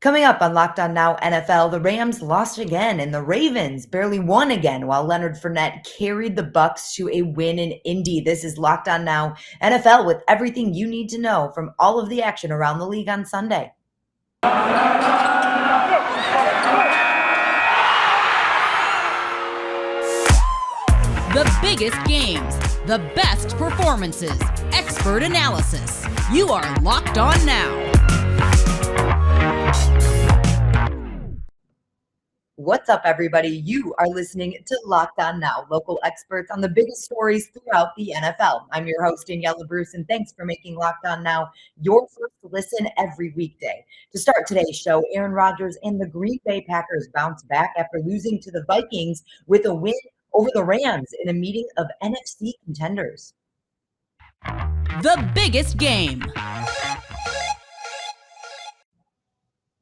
Coming up on Locked On Now NFL, the Rams lost again and the Ravens barely won again while Leonard Fournette carried the BUCS to a win in Indy. This is Locked On Now NFL with everything you need to know from all of the action around the league on Sunday. The biggest games, the best performances, expert analysis. You are Locked On Now. What's up, everybody? You are listening to Locked On Now, local experts on the biggest stories throughout the NFL. I'm your host, Daniella Bruce, and thanks for making Locked On Now your first listen every weekday. To start today's show, Aaron Rodgers and the Green Bay Packers bounced back after losing to the Vikings with a win over the Rams in a meeting of NFC contenders. The biggest game.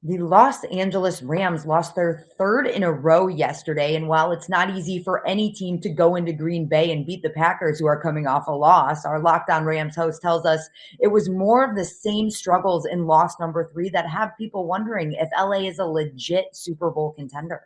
The Los Angeles Rams lost their third in a row yesterday, and while it's not easy for any team to go into Green Bay and beat the Packers, who are coming off a loss, our Locked On Rams host tells us it was more of the same struggles in loss number 3 that have people wondering if LA is a legit Super Bowl contender.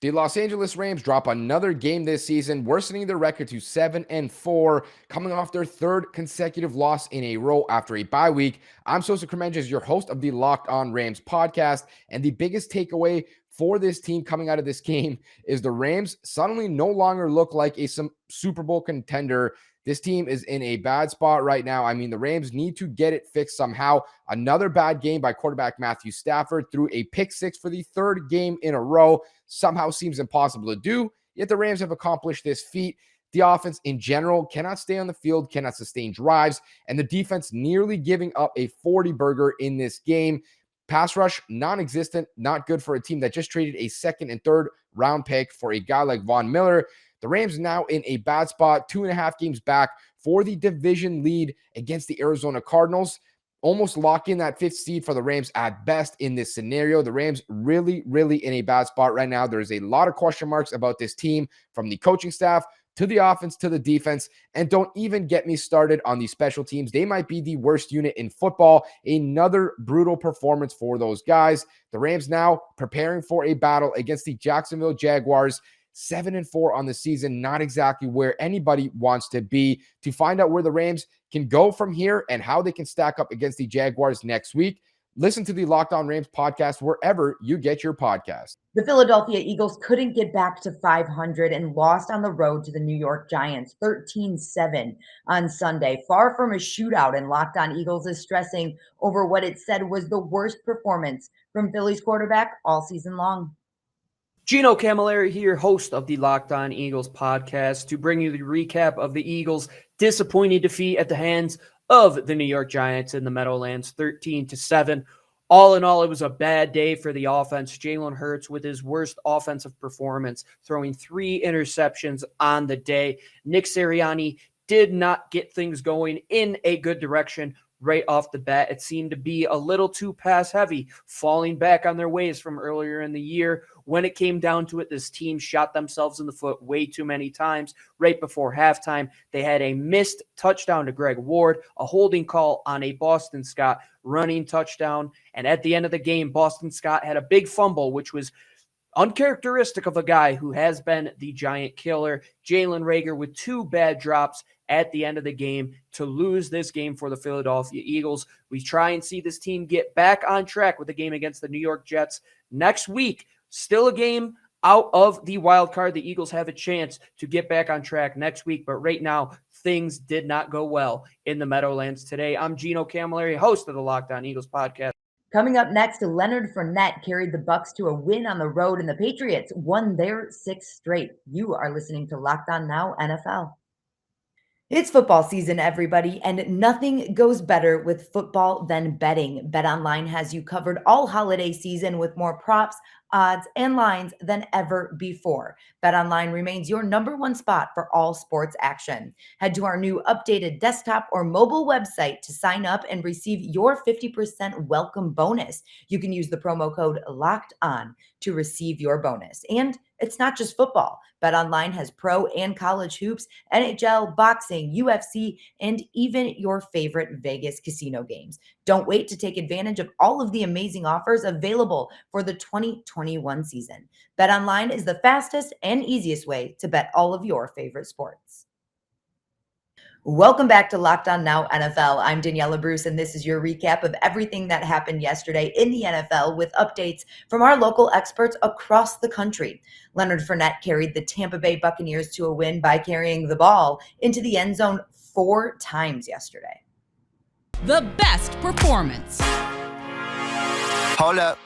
The Los Angeles Rams drop another game this season, worsening their record to 7-4, coming off their third consecutive loss in a row after a bye week. I'm Sosa Kremenjas, your host of the Locked On Rams podcast, and the biggest takeaway for this team coming out of this game is the Rams suddenly no longer look like a Super Bowl contender. This team is in a bad spot right now. I mean, the Rams need to get it fixed somehow. Another bad game by quarterback Matthew Stafford threw a pick six for the third game in a row. Somehow seems impossible to do, yet the Rams have accomplished this feat. The offense in general cannot stay on the field, cannot sustain drives, and the defense nearly giving up a 40-burger in this game. Pass rush, non-existent, not good for a team that just traded a second and third round pick for a guy like Von Miller. The Rams now in a bad spot, 2.5 games back for the division lead against the Arizona Cardinals. Almost lock in that 5th seed for the Rams at best in this scenario. The Rams really in a bad spot right now. There's a lot of question marks about this team, from the coaching staff to the offense to the defense. And don't even get me started on the special teams. They might be the worst unit in football. Another brutal performance for those guys. The Rams now preparing for a battle against the Jacksonville Jaguars. 7-4 on the season, not exactly where anybody wants to be. To find out where the Rams can go from here and how they can stack up against the Jaguars next week, listen to the Locked On Rams podcast wherever you get your podcast. The Philadelphia Eagles couldn't get back to 500 and lost on the road to the New York Giants 13-7 on Sunday. Far from a shootout, and Locked On Eagles is stressing over what it said was the worst performance from Philly's quarterback all season long. Gino Camilleri here, host of the Locked On Eagles podcast, to bring you the recap of the Eagles' disappointing defeat at the hands of the New York Giants in the Meadowlands, 13-7. All in all, it was a bad day for the offense. Jalen Hurts with his worst offensive performance, throwing 3 interceptions on the day. Nick Sirianni did not get things going in a good direction right off the bat. It seemed to be a little too pass heavy, falling back on their ways from earlier in the year. When it came down to it, this team shot themselves in the foot way too many times. Right before halftime, they had a missed touchdown to Greg Ward, a holding call on a Boston Scott running touchdown. And at the end of the game, Boston Scott had a big fumble, which was uncharacteristic of a guy who has been the giant killer. Jalen Reagor with 2 bad drops at the end of the game to lose this game for the Philadelphia Eagles. We try and see this team get back on track with the game against the New York Jets next week. Still a game out of the wild card. The Eagles have a chance to get back on track next week, but right now things did not go well in the Meadowlands today. I'm Gino Camilleri, host of the Locked On Eagles podcast. Coming up next, Leonard Fournette carried the BUCS to a win on the road, and the Patriots won their 6th straight. You are listening to Locked On Now NFL. It's football season, everybody, and nothing goes better with football than betting. BetOnline has you covered all holiday season with more props, odds, and lines than ever before. BetOnline remains your number one spot for all sports action. Head to our new updated desktop or mobile website to sign up and receive your 50% welcome bonus. You can use the promo code LOCKEDON to receive your bonus. And it's not just football. BetOnline has pro and college hoops, NHL, boxing, UFC, and even your favorite Vegas casino games. Don't wait to take advantage of all of the amazing offers available for the 2021 season. BetOnline is the fastest and easiest way to bet all of your favorite sports. Welcome back to Locked On Now NFL. I'm Daniella Bruce, and this is your recap of everything that happened yesterday in the NFL with updates from our local experts across the country. Leonard Fournette carried the Tampa Bay Buccaneers to a win by carrying the ball into the end zone 4 times yesterday. The best performance. Hold up.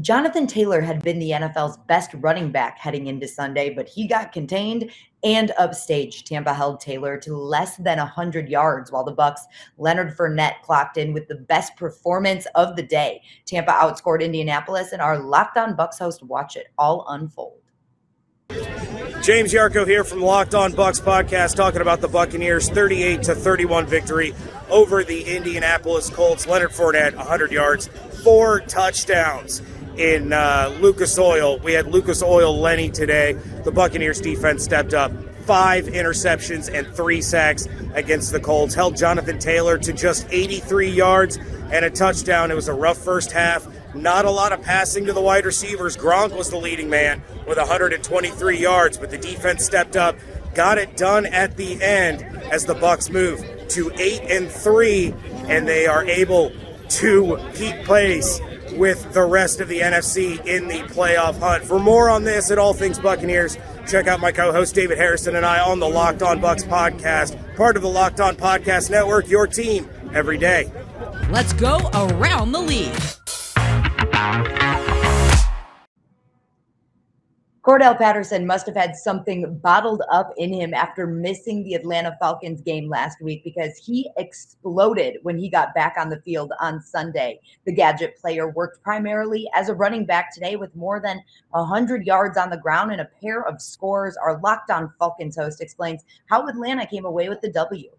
Jonathan Taylor had been the NFL's best running back heading into Sunday, but he got contained and upstaged. Tampa held Taylor to less than 100 yards, while the BUCS' Leonard Fournette clocked in with the best performance of the day. Tampa outscored Indianapolis, and our Locked On BUCS host watch it all unfold. James Yarko here from the Locked On BUCS podcast, talking about the Buccaneers' 38-31 victory over the Indianapolis Colts. Leonard Fournette, 100 yards, 4 touchdowns. In Lucas Oil, we had Lucas Oil Lenny today. The Buccaneers defense stepped up, 5 interceptions and 3 sacks against the Colts. Held Jonathan Taylor to just 83 yards and a touchdown. It was a rough first half. Not a lot of passing to the wide receivers. Gronk was the leading man with 123 yards, but the defense stepped up, got it done at the end as the Bucs move to 8-3, and they are able to keep pace with the rest of the NFC in the playoff hunt. For more on this and all things Buccaneers, check out my co-host David Harrison and I on the Locked On BUCS podcast, part of the Locked On Podcast Network, your team every day. Let's go around the league. Cordell Patterson must have had something bottled up in him after missing the Atlanta Falcons game last week, because he exploded when he got back on the field on Sunday. The gadget player worked primarily as a running back today with more than 100 yards on the ground and a pair of scores. Our Locked On Falcons host explains how Atlanta came away with the W.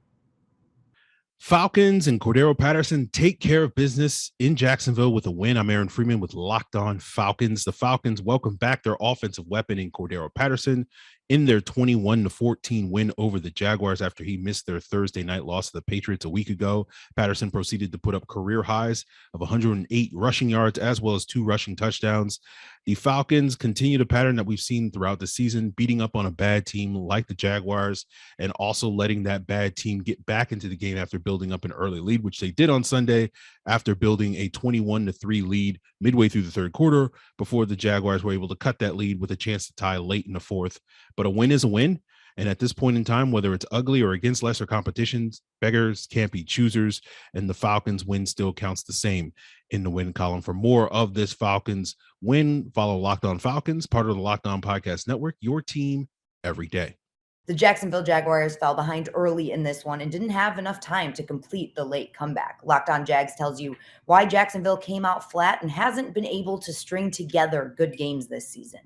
Falcons and Cordero Patterson take care of business in Jacksonville with a win. I'm Aaron Freeman with Locked On Falcons. The Falcons welcome back their offensive weapon in Cordero Patterson in their 21-14 win over the Jaguars after he missed their Thursday night loss to the Patriots a week ago. Patterson proceeded to put up career highs of 108 rushing yards as well as 2 rushing touchdowns. The Falcons continue the pattern that we've seen throughout the season, beating up on a bad team like the Jaguars and also letting that bad team get back into the game after building up an early lead, which they did on Sunday after building a 21-3 lead midway through the third quarter before the Jaguars were able to cut that lead with a chance to tie late in the fourth. But a win is a win. And at this point in time, whether it's ugly or against lesser competitions, beggars can't be choosers, and the Falcons win still counts the same in the win column. For more of this Falcons win, follow Locked On Falcons, part of the Locked On Podcast Network, your team every day. The Jacksonville Jaguars fell behind early in this one and didn't have enough time to complete the late comeback. Locked On Jags tells you why Jacksonville came out flat and hasn't been able to string together good games this season.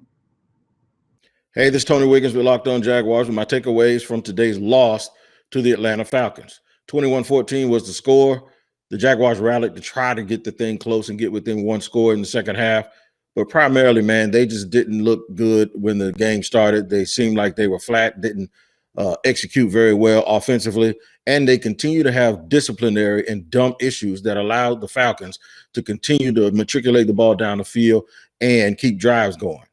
Hey, this is Tony Wiggins with Locked On Jaguars with my takeaways from today's loss to the Atlanta Falcons. 21-14 was the score. The Jaguars rallied to try to get the thing close and get within 1 score in the second half. But primarily, man, they just didn't look good when the game started. They seemed like they were flat, didn't execute very well offensively, and they continue to have disciplinary and dumb issues that allowed the Falcons to continue to matriculate the ball down the field and keep drives going.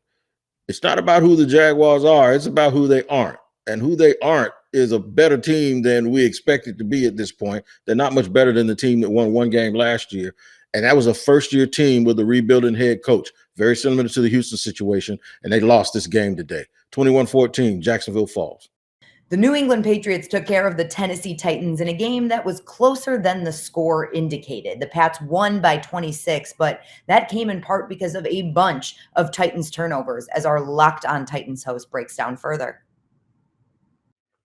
It's not about who the Jaguars are. It's about who they aren't. And who they aren't is a better team than we expected to be at this point. They're not much better than the team that won 1 game last year. And that was a first-year team with a rebuilding head coach, very similar to the Houston situation, and they lost this game today. 21-14, Jacksonville falls. The New England Patriots took care of the Tennessee Titans in a game that was closer than the score indicated. The Pats won by 26, but that came in part because of a bunch of Titans turnovers, as our Locked On Titans host breaks down further.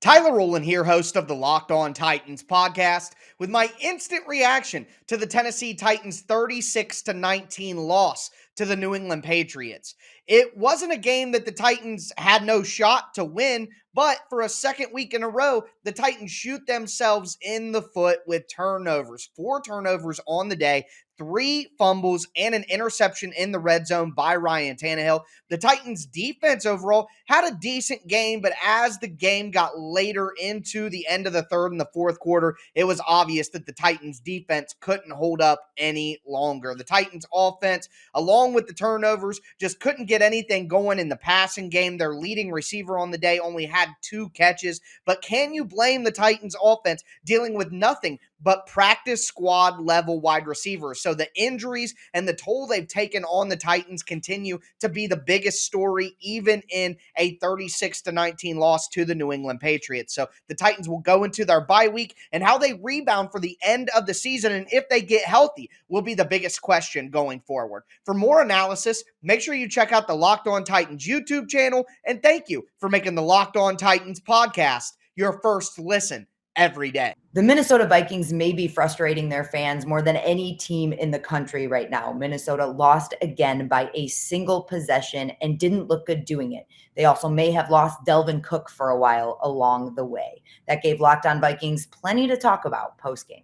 Tyler Rowland here, host of the Locked On Titans podcast, with my instant reaction to the Tennessee Titans' 36-19 loss to the New England Patriots. It wasn't a game that the Titans had no shot to win, but for a second week in a row, the Titans shoot themselves in the foot with turnovers. 4 turnovers on the day, 3 fumbles, and an interception in the red zone by Ryan Tannehill. The Titans' defense overall had a decent game, but as the game got later into the end of the third and the fourth quarter, it was obvious that the Titans' defense couldn't hold up any longer. The Titans' offense, along with the turnovers, just couldn't get anything going in the passing game. Their leading receiver on the day only had 2 catches, but can you blame the Titans' offense dealing with nothing but practice squad level wide receivers? So the injuries and the toll they've taken on the Titans continue to be the biggest story, even in a 36-19 loss to the New England Patriots. So the Titans will go into their bye week, and how they rebound for the end of the season and if they get healthy will be the biggest question going forward. For more analysis, make sure you check out the Locked On Titans YouTube channel, and thank you for making the Locked On Titans podcast your first listen every day. The Minnesota Vikings may be frustrating their fans more than any team in the country right now. Minnesota lost again by a single possession and didn't look good doing it. They also may have lost Delvin Cook for a while along the way. That gave Locked On Vikings plenty to talk about post-game.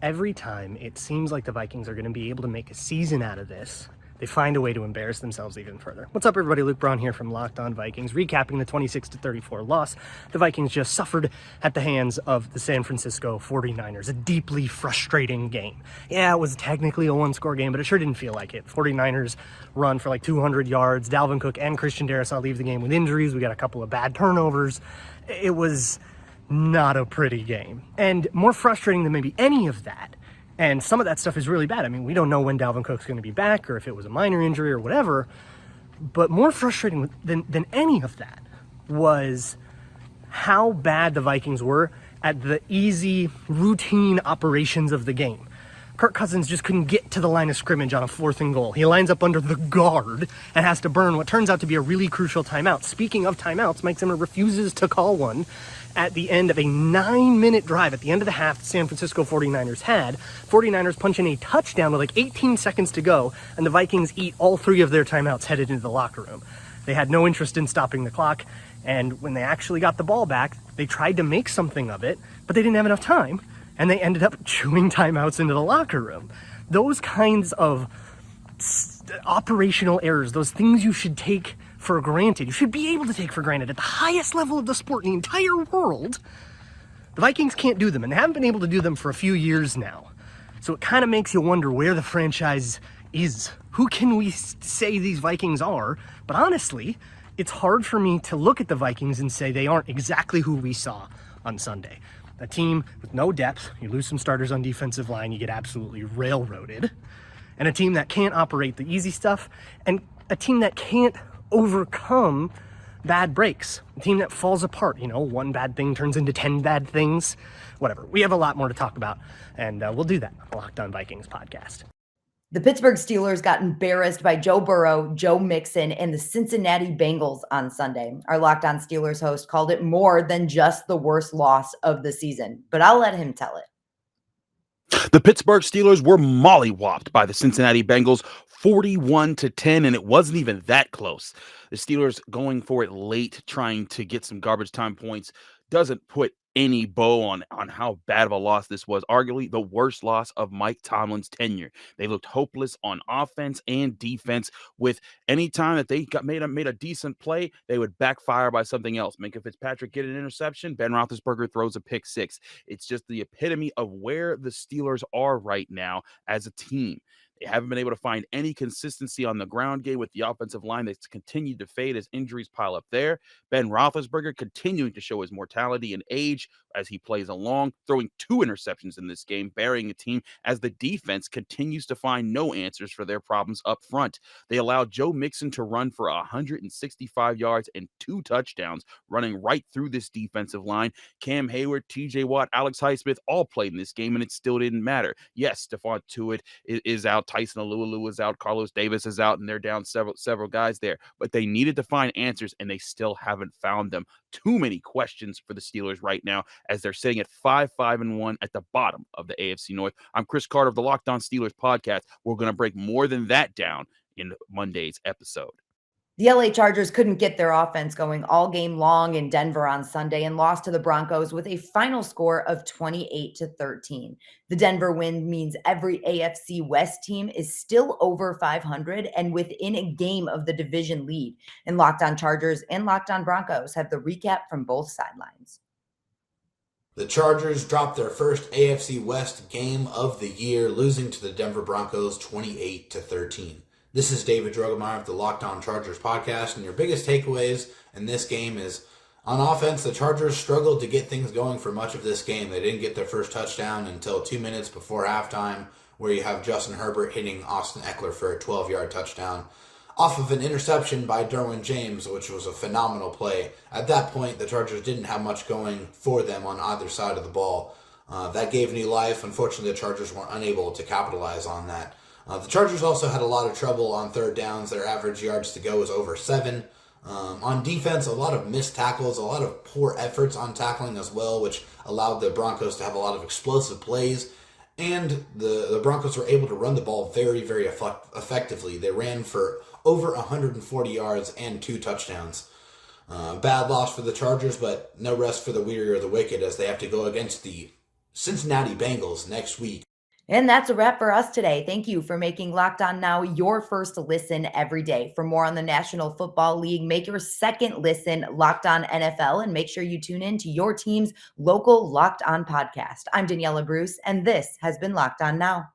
Every time it seems like the Vikings are going to be able to make a season out of this, they find a way to embarrass themselves even further. What's up, everybody? Luke Braun here from Locked On Vikings, recapping the 26-34 loss the Vikings just suffered at the hands of the San Francisco 49ers. A deeply frustrating game. Yeah, it was technically a one-score game, but it sure didn't feel like it. 49ers run for like 200 yards. Dalvin Cook and Christian Darrisaw leave the game with injuries. We got a couple of bad turnovers. It was not a pretty game. And more frustrating than maybe any of that, and some of that stuff is really bad. I mean, we don't know when Dalvin Cook's going to be back or if it was a minor injury or whatever. But more frustrating than any of that was how bad the Vikings were at the easy, routine operations of the game. Kirk Cousins just couldn't get to the line of scrimmage on a 4th and goal. He lines up under the guard and has to burn what turns out to be a really crucial timeout. Speaking of timeouts, Mike Zimmer refuses to call one at the end of a 9-minute drive at the end of the half the San Francisco 49ers had. 49ers punch in a touchdown with like 18 seconds to go, and the Vikings eat all 3 of their timeouts headed into the locker room. They had no interest in stopping the clock, and when they actually got the ball back, they tried to make something of it, but they didn't have enough time, and they ended up chewing timeouts into the locker room. Those kinds of operational errors, those things you should take for granted, you should be able to take for granted at the highest level of the sport in the entire world, the Vikings can't do them, and they haven't been able to do them for a few years now. So it kind of makes you wonder where the franchise is. Who can we say these Vikings are? But honestly, it's hard for me to look at the Vikings and say they aren't exactly who we saw on Sunday. A team with no depth, you lose some starters on defensive line, you get absolutely railroaded. And a team that can't operate the easy stuff, and a team that can't overcome bad breaks. A team that falls apart. You know, one bad thing turns into 10 bad things. Whatever. We have a lot more to talk about, and we'll do that on the Locked On Vikings podcast. The Pittsburgh Steelers got embarrassed by Joe Burrow, Joe Mixon, and the Cincinnati Bengals on Sunday. Our Locked On Steelers host called it more than just the worst loss of the season, but I'll let him tell it. The Pittsburgh Steelers were mollywopped by the Cincinnati Bengals 41-10, and it wasn't even that close. The Steelers going for it late, trying to get some garbage time points, doesn't put any bow on how bad of a loss this was. Arguably the worst loss of Mike Tomlin's tenure. They looked hopeless on offense and defense. With any time that they made a decent play, they would backfire by something else. Minka Fitzpatrick get an interception, Ben Roethlisberger throws a pick 6. It's just the epitome of where the Steelers are right now as a team. They haven't been able to find any consistency on the ground game with the offensive line that's continued to fade as injuries pile up there. Ben Roethlisberger continuing to show his mortality and age as he plays along, throwing 2 interceptions in this game, burying a team as the defense continues to find no answers for their problems up front. They allowed Joe Mixon to run for 165 yards and 2 touchdowns, running right through this defensive line. Cam Hayward, TJ Watt, Alex Highsmith all played in this game, and it still didn't matter. Yes, Stephon Tuitt is out Tyson Alualu is out, Carlos Davis is out, and they're down several guys there. But they needed to find answers, and they still haven't found them. Too many questions for the Steelers right now as they're sitting at 5-5-1 at the bottom of the AFC North. I'm Chris Carter of the Locked On Steelers podcast. We're going to break more than that down in Monday's episode. The LA Chargers couldn't get their offense going all game long in Denver on Sunday and lost to the Broncos with a final score of 28-13. The Denver win means every AFC West team is still over 500 and within a game of the division lead. And Locked On Chargers and Locked On Broncos have the recap from both sidelines. The Chargers dropped their first AFC West game of the year, losing to the Denver Broncos 28-13. This is David Drogemeyer of the Locked On Chargers podcast, and your biggest takeaways in this game is, on offense, the Chargers struggled to get things going for much of this game. They didn't get their first touchdown until 2 minutes before halftime, where you have Justin Herbert hitting Austin Eckler for a 12-yard touchdown off of an interception by Derwin James, which was a phenomenal play. At that point, the Chargers didn't have much going for them on either side of the ball. That gave new life. Unfortunately, the Chargers weren't unable to capitalize on that. The Chargers also had a lot of trouble on third downs. Their average yards to go was over 7. On defense, a lot of missed tackles, a lot of poor efforts on tackling as well, which allowed the Broncos to have a lot of explosive plays. And the Broncos were able to run the ball very, very effectively. They ran for over 140 yards and 2 touchdowns. Bad loss for the Chargers, but no rest for the weary or the wicked as they have to go against the Cincinnati Bengals next week. And that's a wrap for us today. Thank you for making Locked On Now your first listen every day. For more on the National Football League, make your second listen Locked On NFL, and make sure you tune in to your team's local Locked On podcast. I'm Daniella Bruce, and this has been Locked On Now.